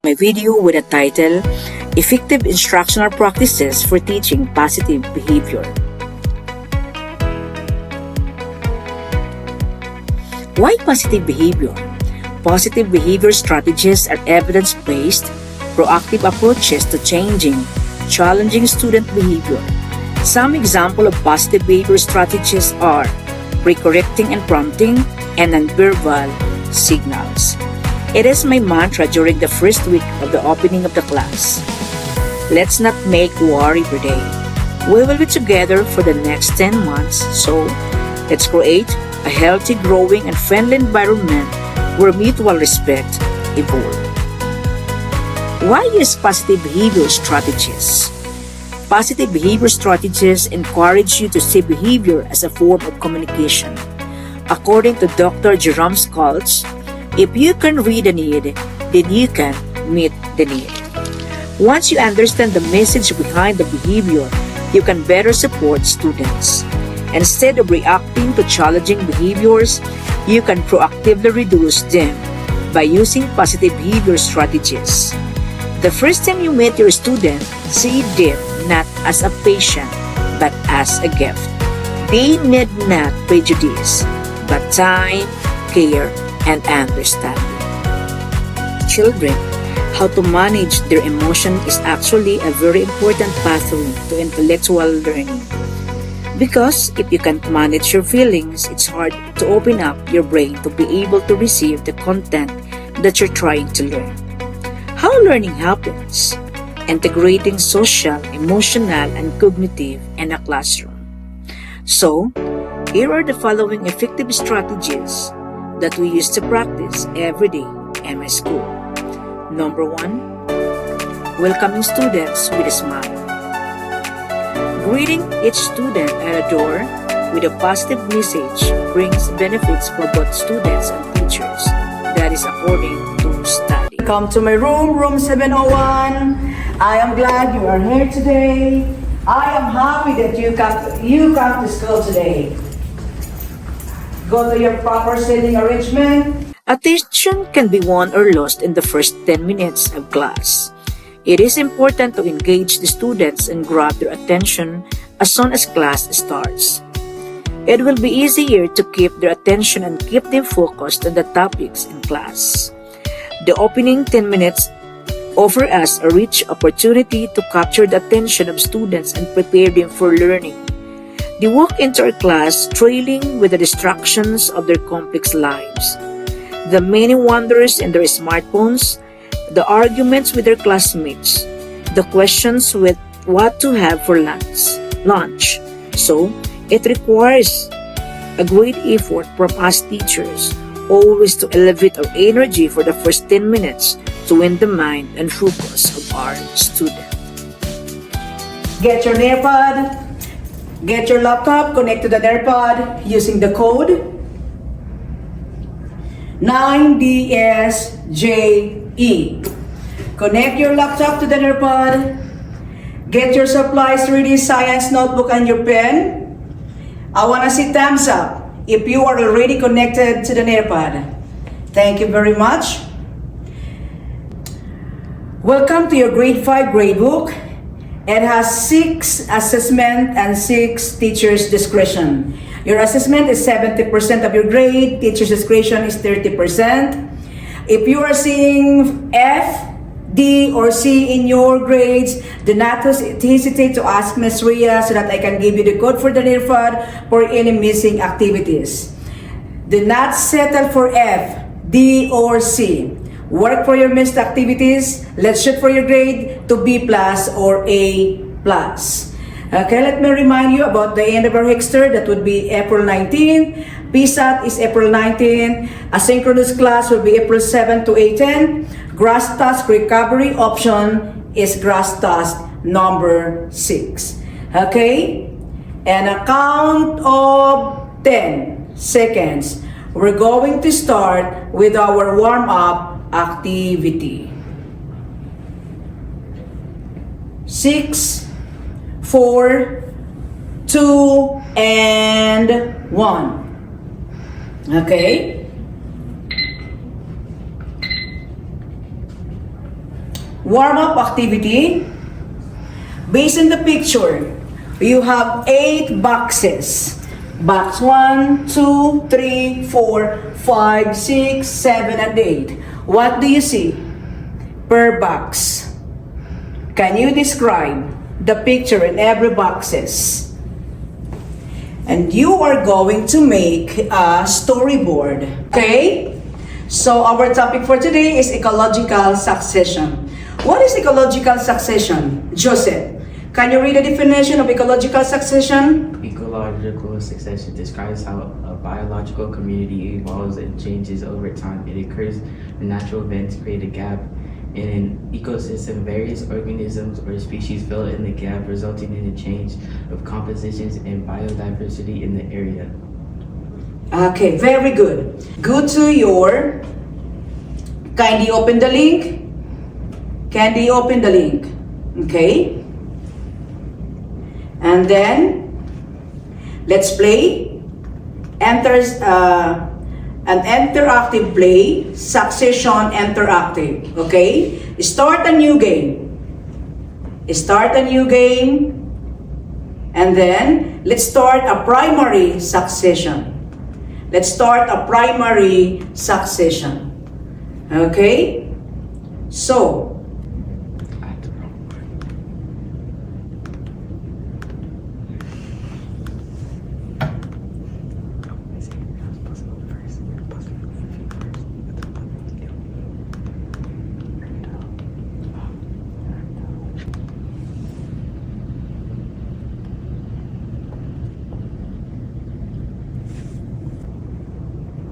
my video with a title, Effective Instructional Practices for Teaching Positive Behavior. Why positive behavior? Positive behavior strategies are evidence-based, proactive approaches to challenging student behavior. Some examples of positive behavior strategies are pre-correcting and prompting and nonverbal signals. It is my mantra during the first week of the opening of the class. Let's not make worry per day. We will be together for the next 10 months, so let's create a healthy, growing, and friendly environment where mutual respect evolve. Why use positive behavior strategies? Positive behavior strategies encourage you to see behavior as a form of communication. According to Dr. Jerome Schultz, if you can read the need, then you can meet the need. Once you understand the message behind the behavior, you can better support students. Instead of reacting to challenging behaviors, you can proactively reduce them by using positive behavior strategies. The first time you meet your student, see them not as a patient, but as a gift. They need not prejudice, but time, care, and understanding. Children, how to manage their emotion is actually a very important pathway to intellectual learning. Because if you can't manage your feelings, it's hard to open up your brain to be able to receive the content that you're trying to learn. How learning happens? Integrating social, emotional, and cognitive in a classroom. So, here are the following effective strategies that we use to practice every day in my school. Number 1, welcoming students with a smile. Greeting each student at a door with a positive message brings benefits for both students and teachers. That is according to study. Come to my room, room 701. I am glad you are here today. I am happy that you come to school today. Go to your proper seating arrangement. Attention can be won or lost in the first 10 minutes of class. It is important to engage the students and grab their attention as soon as class starts. It will be easier to keep their attention and keep them focused on the topics in class. The opening 10 minutes offer us a rich opportunity to capture the attention of students and prepare them for learning. They walk into our class trailing with the distractions of their complex lives. The many wonders in their smartphones, the arguments with their classmates, the questions with what to have for lunch. So, it requires a great effort from us teachers always to elevate our energy for the first 10 minutes to win the mind and focus of our student. Get your nearpod. Get your laptop, connect to the nearpod using the code 9DSJE. Connect your laptop to the nearpod. Get your supplies ready, science notebook and your pen. I want to see thumbs up if you are already connected to the nearpod. Thank you very much. Welcome to your grade 5 gradebook. It has 6 assessment and 6 teacher's discretion. Your assessment is 70% of your grade, teacher's discretion is 30%. If you are seeing F, D, or C in your grades, do not hesitate to ask Ms. Rhea so that I can give you the code for the NIRFAD for any missing activities. Do not settle for F, D, or C. Work for your missed activities. Let's shoot for your grade to B plus or A plus. Okay, let me remind you about the end of our Hexter. That would be April 19. PSAT is April 19. Asynchronous class will be April 7 to 18. Grass task recovery option is grass task number 6. Okay? And a count of 10 seconds. We're going to start with our warm-up activity. 6, 4, 2, and 1. Okay? Warm-up activity. Based on the picture, you have 8 boxes. Box 1, 2, 3, 4, 5, 6, 7, and 8. What do you see per box? Can you describe the picture in every boxes? And you are going to make a storyboard. Okay? So our topic for today is ecological succession. What is ecological succession? Joseph, can you read the definition of ecological succession? Ecological succession describes how a biological community evolves and changes over time. It occurs when natural events create a gap in an ecosystem. Various organisms or species fill in the gap, resulting in a change of compositions and biodiversity in the area. Okay, very good. Go to your... Kindly open the link. Kindly open the link. Okay? And then, let's play. Enters an interactive play, Succession Interactive. Okay? Start a new game. Start a new game. And then, let's start a primary succession. Let's start a primary succession. Okay? So,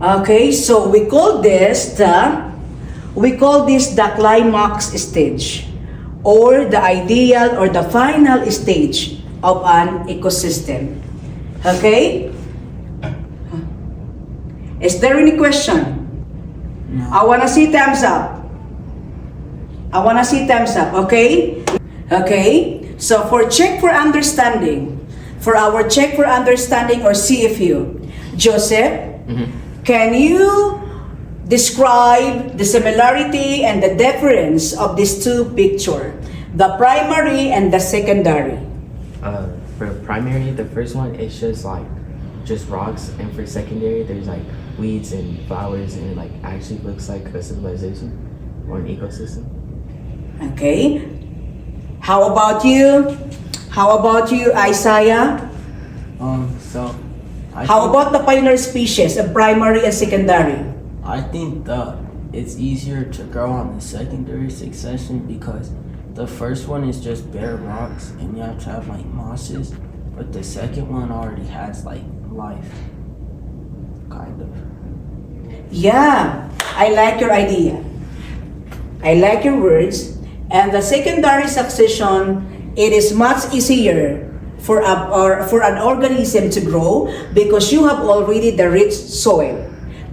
okay, so we call this the climax stage, or the ideal or the final stage of an ecosystem. Okay? Is there any question? No. I wanna see thumbs up. I wanna see thumbs up, okay? Okay, so for check for understanding, for our check for understanding or CFU, Joseph, can you describe the similarity and the difference of these two pictures, the primary and the secondary? For primary, the first one is just rocks, and for secondary, there's like weeds and flowers, and it like actually looks like a civilization or an ecosystem. Okay. How about you? How about you, Isaiah? How about the pioneer species of primary and secondary? I think it's easier to grow on the secondary succession because the first one is just bare rocks and you have to have like mosses, but the second one already has like life, kind of. Yeah, I like your idea. I like your words. And the secondary succession, it is much easier for an organism to grow because you have already the rich soil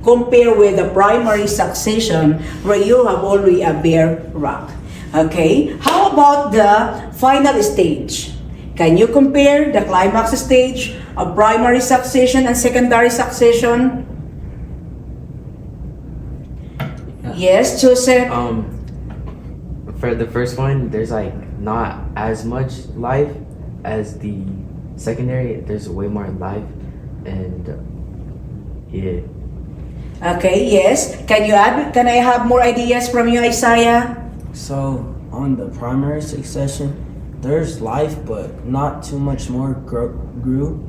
compared with the primary succession where you have already a bare rock. Okay, how about the final stage? Can you compare the climax stage of primary succession and secondary succession? Yes, Joseph? For the first one, there's like not as much life as the secondary. There's way more life, and yeah. Okay, yes. Can I have more ideas from you, Isaiah? So on the primary succession, there's life, but not too much more grew.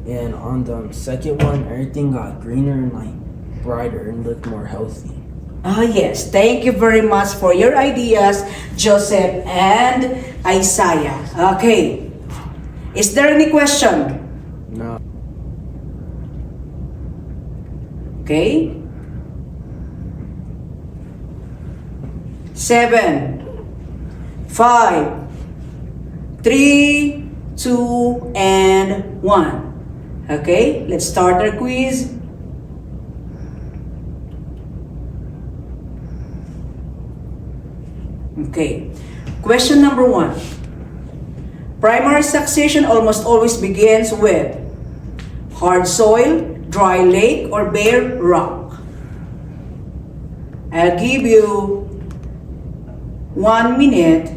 And on the second one, everything got greener and like brighter and looked more healthy. Ah, yes. Thank you very much for your ideas, Joseph and Isaiah. Okay. Is there any question? No. Okay. 7, 5, 3, 2, and 1. Okay, let's start our quiz. Okay, question number 1. Primary succession almost always begins with hard soil, dry lake, or bare rock. I'll give you 1 minute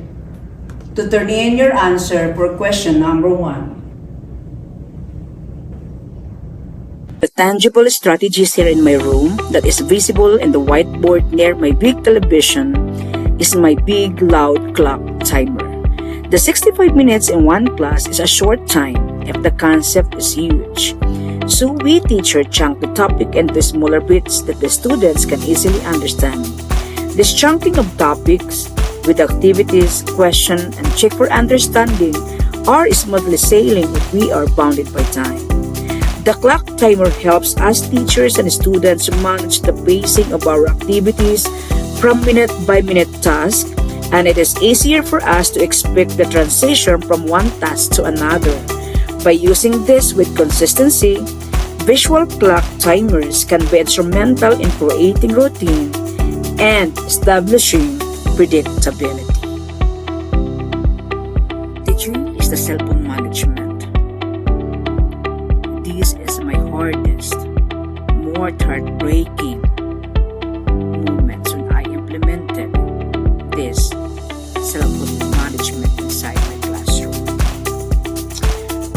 to turn in your answer for question number 1. The tangible strategies here in my room that is visible in the whiteboard near my big television is my big loud clock timer. The 65 minutes in one class is a short time if the concept is huge. So we teacher chunk the topic into smaller bits that the students can easily understand. This chunking of topics with activities, question, and check for understanding are smoothly sailing if we are bounded by time. The clock timer helps us teachers and students manage the pacing of our activities from minute-by-minute task, and it is easier for us to expect the transition from one task to another. By using this with consistency, visual clock timers can be instrumental in creating routine and establishing predictability. Teaching is the cellphone management. This is my hardest, more heartbreaking moments when I implemented this cellphone management inside my classroom.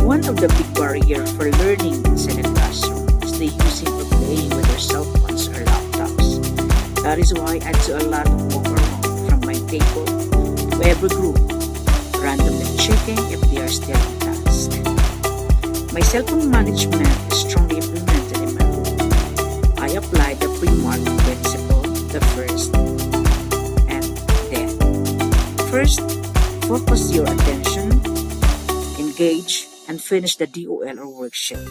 One of the big barriers for learning inside a classroom is the using or playing with their cell phones or laptops. That is why I do a lot of walk around from my table to every group, randomly checking if they are still on task. My cell phone management is strongly implemented in my room. I apply the pre-mark principle, the first and then. First, focus your attention, engage, and finish the DOL or worksheet.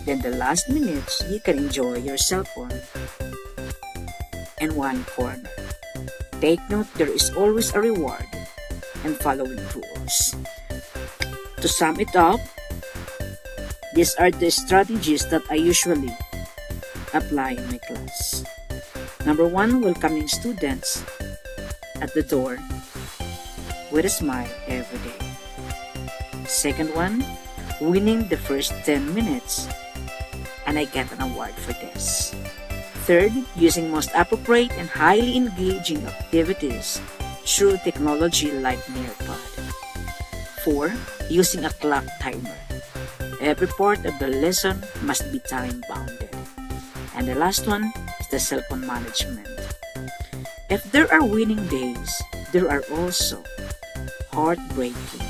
Then the last minutes, you can enjoy your cell phone in one corner. Take note, there is always a reward in following rules. To sum it up, these are the strategies that I usually apply in my class. Number 1, welcoming students at the door with a smile every day. Second one, winning the first 10 minutes, and I get an award for this. Third, using most appropriate and highly engaging activities through technology like Nearpod. 4, using a clock timer. Every part of the lesson must be time-bounded. And the last one is the cell phone management. If there are winning days, there are also heartbreaking,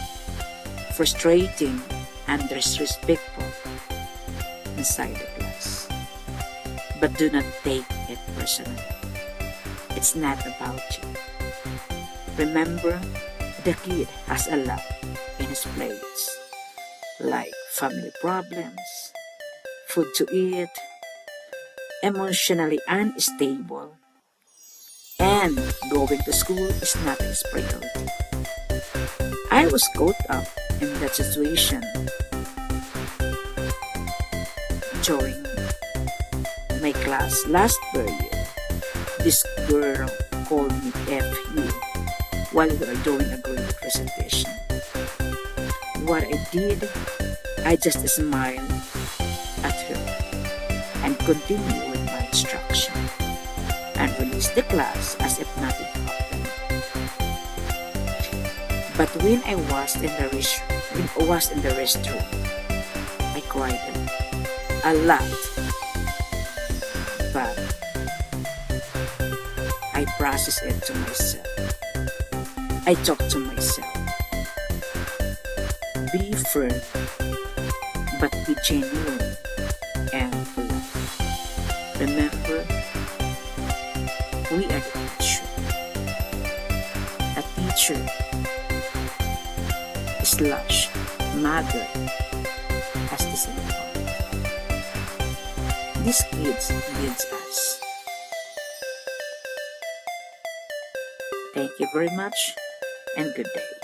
frustrating, and disrespectful inside the class. But do not take it personally. It's not about you. Remember, the kid has a lot in his plates, like family problems, food to eat, emotionally unstable, and going to school is not his priority. I was caught up in that situation during my class last period. This girl called me FU while we were doing a group presentation. What I did, I just smiled at her and continued with my instruction and released the class as if nothing happened. But when I was in the restroom, I cried a lot. But I processed it to myself. I talked to myself. Be firm, but be genuine and polite. Remember, we are the teacher. A teacher slash mother has the same heart. These kids needs us. Thank you very much and good day.